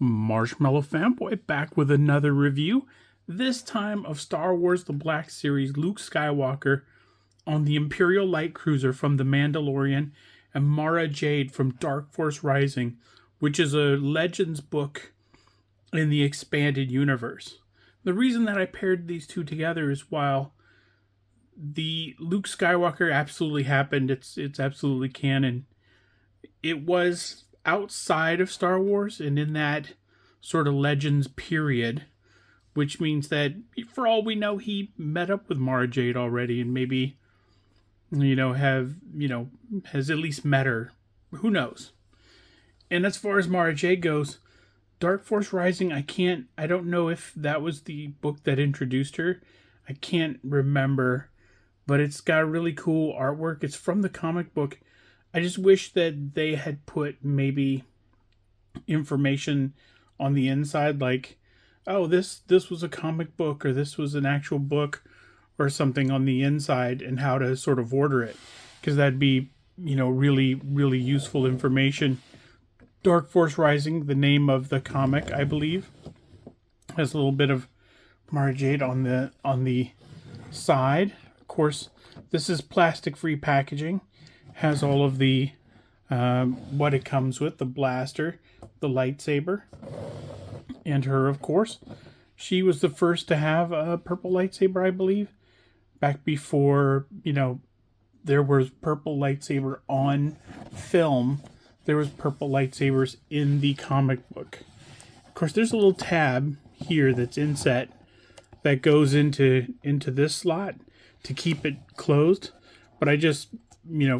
Marshmallow Fanboy back with another review, this time of Star Wars The Black Series, Luke Skywalker on the Imperial Light Cruiser from The Mandalorian, and Mara Jade from Dark Force Rising, which is a Legends book in the expanded universe. The reason that I paired these two together is while the Luke Skywalker absolutely happened, it's absolutely canon, it was outside of Star Wars and in that sort of Legends period, which means that for all we know, he met up with Mara Jade already and maybe, has at least met her. Who knows? And as far as Mara Jade goes, Dark Force Rising, I don't know if that was the book that introduced her. I can't remember, but it's got really cool artwork. It's from the comic book. I just wish that they had put maybe information on the inside, like, oh, this was a comic book, or this was an actual book, or something on the inside, and how to sort of order it, because that'd be, really, really useful information. Dark Force Rising, the name of the comic, I believe, has a little bit of Mara Jade on the side. Of course, this is plastic-free packaging. Has all of the what it comes with: the blaster, the lightsaber, and her, of course. She was the first to have a purple lightsaber, I believe, back before there was purple lightsaber on film. There was purple lightsabers in the comic book. Of course, there's a little tab here that's inset that goes into this slot to keep it closed. But I just,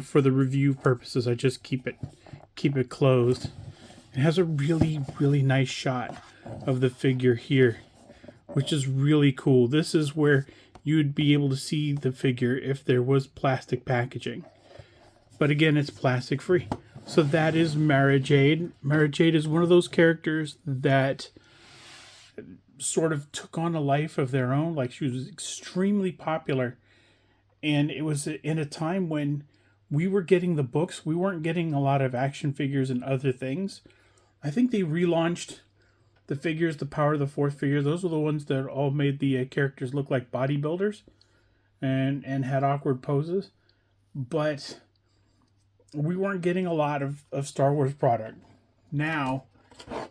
for the review purposes, I just keep it closed. It has a really, really nice shot of the figure here, which is really cool. This is where you'd be able to see the figure if there was plastic packaging. But again, it's plastic free. So that is Mara Jade. Mara Jade is one of those characters that sort of took on a life of their own. Like, she was extremely popular. And it was in a time when we were getting the books. We weren't getting a lot of action figures and other things. I think they relaunched the figures, the Power of the Fourth figures. Those were the ones that all made the characters look like bodybuilders and had awkward poses. But we weren't getting a lot of Star Wars product. Now,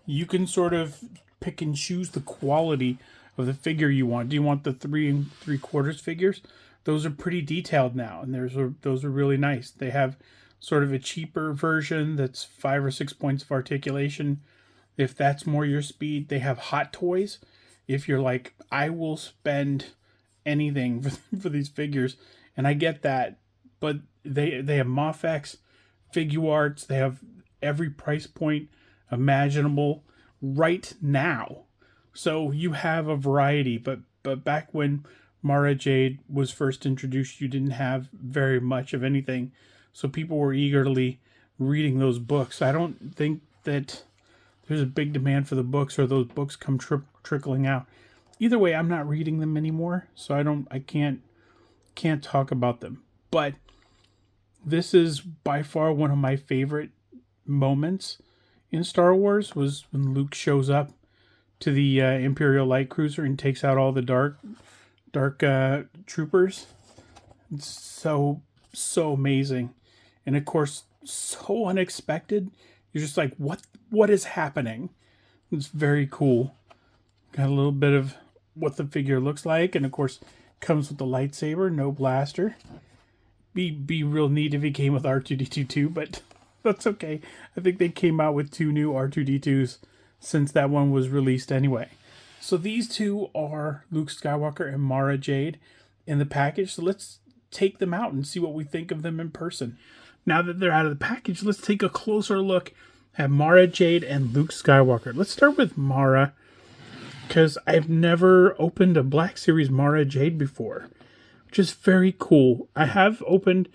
you can sort of pick and choose the quality of the figure you want. Do you want the 3 3/4 figures? Those are pretty detailed now, and those are really nice. They have sort of a cheaper version that's 5 or 6 points of articulation, if that's more your speed. They have hot toys. If you're like, I will spend anything for these figures, and I get that, but they have Mofex, Figuarts. They have every price point imaginable right now. So you have a variety, but back when Mara Jade was first introduced, you didn't have very much of anything. So people were eagerly reading those books. I don't think that there's a big demand for the books, or those books come trickling out. Either way, I'm not reading them anymore, so I can't talk about them. But this is by far one of my favorite moments in Star Wars, was when Luke shows up to the Imperial Light Cruiser and takes out all the dark troopers. It's so amazing, and of course so unexpected. You're just like, what is happening? It's very cool. Got a little bit of what the figure looks like, and of course comes with the lightsaber, no blaster. Be real neat if he came with R2-D2 too, but that's okay. I think they came out with 2 new R2-D2s since that one was released anyway. So these two are Luke Skywalker and Mara Jade in the package. So let's take them out and see what we think of them in person. Now that they're out of the package, let's take a closer look at Mara Jade and Luke Skywalker. Let's start with Mara, because I've never opened a Black Series Mara Jade before, which is very cool. I have opened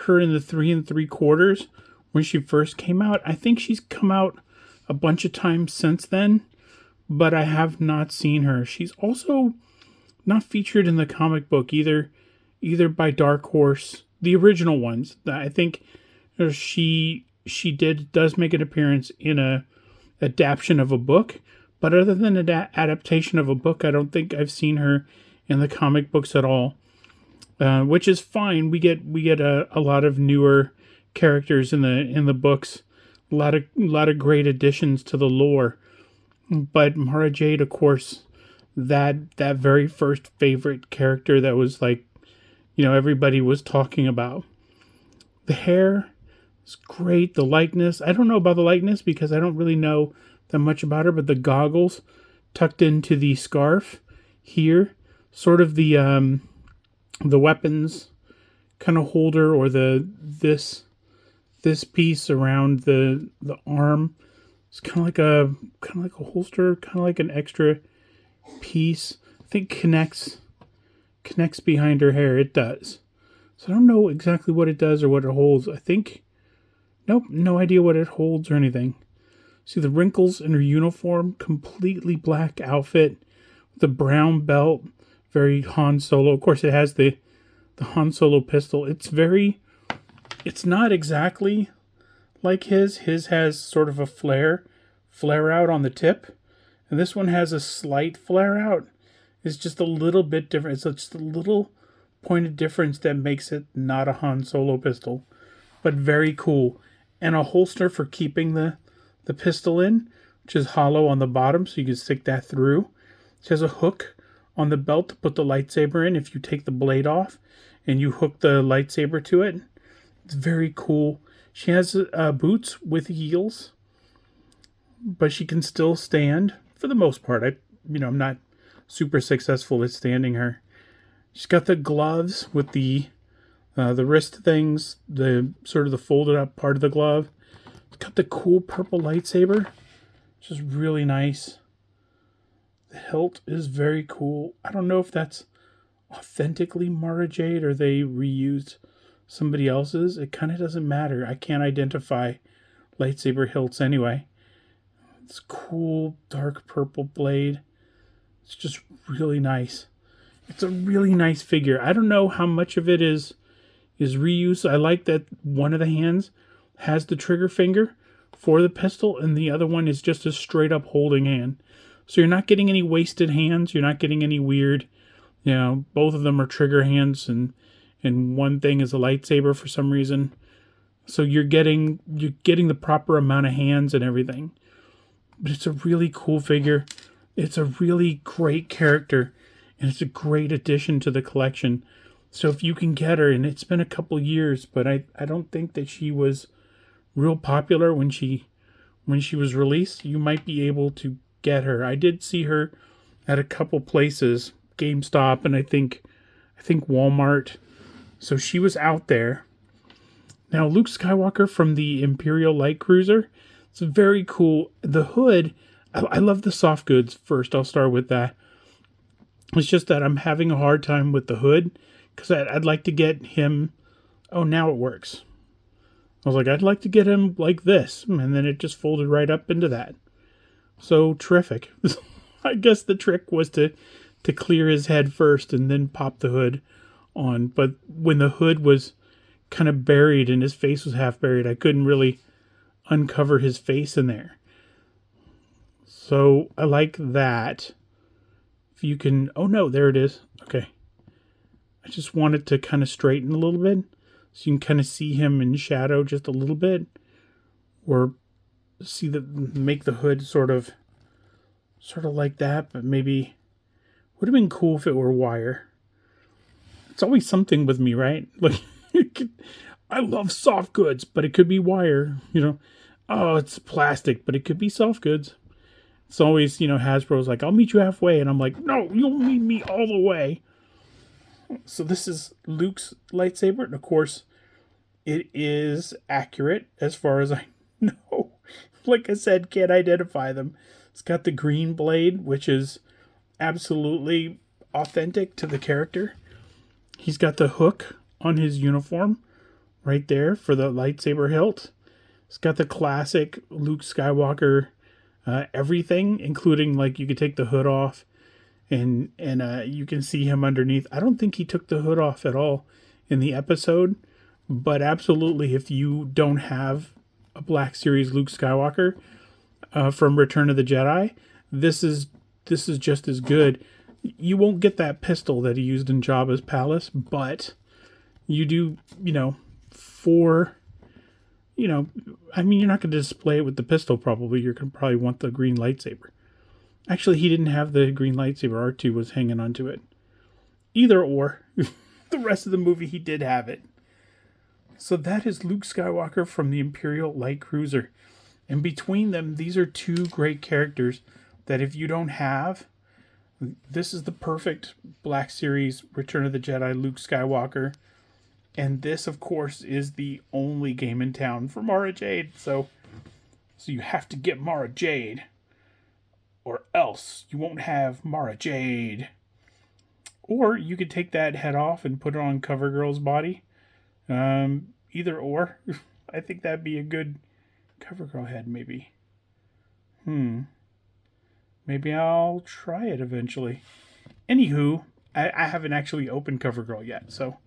her in the 3 3/4 when she first came out. I think she's come out a bunch of times since then, but I have not seen her. She's also not featured in the comic book either by Dark Horse, the original ones. I think she does make an appearance in a adaptation of a book. But other than an adaptation of a book, I don't think I've seen her in the comic books at all, which is fine. We get a lot of newer characters in the books, a lot of great additions to the lore. But Mara Jade, of course, that very first favorite character that was like, everybody was talking about. The hair is great. The likeness, I don't know about the likeness because I don't really know that much about her, but the goggles tucked into the scarf here, sort of the weapons kind of holder, or this piece around the arm. It's kind of like a holster, kind of like an extra piece. I think connects behind her hair. It does. So I don't know exactly what it does or what it holds. I think, nope, no idea what it holds or anything. See the wrinkles in her uniform, completely black outfit, the brown belt, very Han Solo. Of course, it has the Han Solo pistol. It's not exactly like his. His has sort of a flare out on the tip, and this one has a slight flare out. It's just a little bit different. It's just a little pointed difference that makes it not a Han Solo pistol, but very cool. And a holster for keeping the pistol in, which is hollow on the bottom, so you can stick that through. It has a hook on the belt to put the lightsaber in if you take the blade off and you hook the lightsaber to it. It's very cool. She has boots with heels, but she can still stand for the most part. I'm not super successful at standing her. She's got the gloves with the wrist things, the sort of the folded up part of the glove. It's got the cool purple lightsaber, which is really nice. The hilt is very cool. I don't know if that's authentically Mara Jade or they reused somebody else's. It kind of doesn't matter. I can't identify lightsaber hilts anyway. It's cool dark purple blade. It's just really nice. It's a really nice figure. I don't know how much of it is reuse. I like that one of the hands has the trigger finger for the pistol, and the other one is just a straight up holding hand. So you're not getting any wasted hands. You're not getting any weird, both of them are trigger hands, and one thing is a lightsaber for some reason. So you're getting the proper amount of hands and everything. But it's a really cool figure. It's a really great character, and it's a great addition to the collection. So if you can get her, and it's been a couple years, but I don't think that she was real popular when she was released, you might be able to get her. I did see her at a couple places, GameStop, and I think Walmart. So she was out there. Now Luke Skywalker from the Imperial Light Cruiser. It's very cool. The hood, I love the soft goods first. I'll start with that. It's just that I'm having a hard time with the hood because I'd like to get him. Oh, now it works. I was like, I'd like to get him like this. And then it just folded right up into that. So terrific. I guess the trick was to clear his head first and then pop the hood on. But when the hood was kind of buried and his face was half buried, I couldn't really uncover his face in there. So I like that. If you can, oh no, there it is. Okay. I just want it to kind of straighten a little bit. So you can kind of see him in shadow just a little bit. Or make the hood sort of like that, but maybe would have been cool if it were wire. It's always something with me, right? Like, I love soft goods, but it could be wire, Oh, it's plastic, but it could be soft goods. It's always, Hasbro's like, I'll meet you halfway. And I'm like, no, you'll meet me all the way. So this is Luke's lightsaber. And of course, it is accurate as far as I know. Like I said, can't identify them. It's got the green blade, which is absolutely authentic to the character. He's got the hook on his uniform right there for the lightsaber hilt. It's got the classic Luke Skywalker everything, including like you could take the hood off and you can see him underneath. I don't think he took the hood off at all in the episode, but absolutely if you don't have a Black Series Luke Skywalker, from Return of the Jedi. This is just as good. You won't get that pistol that he used in Jabba's palace, but you do, for, I mean, you're not going to display it with the pistol probably. You're going to probably want the green lightsaber. Actually, he didn't have the green lightsaber. R2 was hanging onto it. Either or, the rest of the movie he did have it. So that is Luke Skywalker from the Imperial Light Cruiser. And between them, these are two great characters that if you don't have, this is the perfect Black Series Return of the Jedi Luke Skywalker. And this, of course, is the only game in town for Mara Jade. So you have to get Mara Jade, or else you won't have Mara Jade. Or you could take that head off and put it on CoverGirl's body. Either or. I think that'd be a good CoverGirl head, maybe. Maybe I'll try it eventually. Anywho, I haven't actually opened CoverGirl yet, so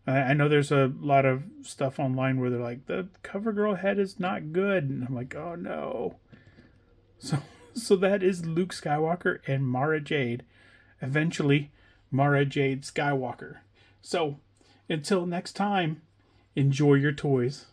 I know there's a lot of stuff online where they're like, the CoverGirl head is not good, and I'm like, oh no. So that is Luke Skywalker and Mara Jade. Eventually, Mara Jade Skywalker. So until next time, enjoy your toys.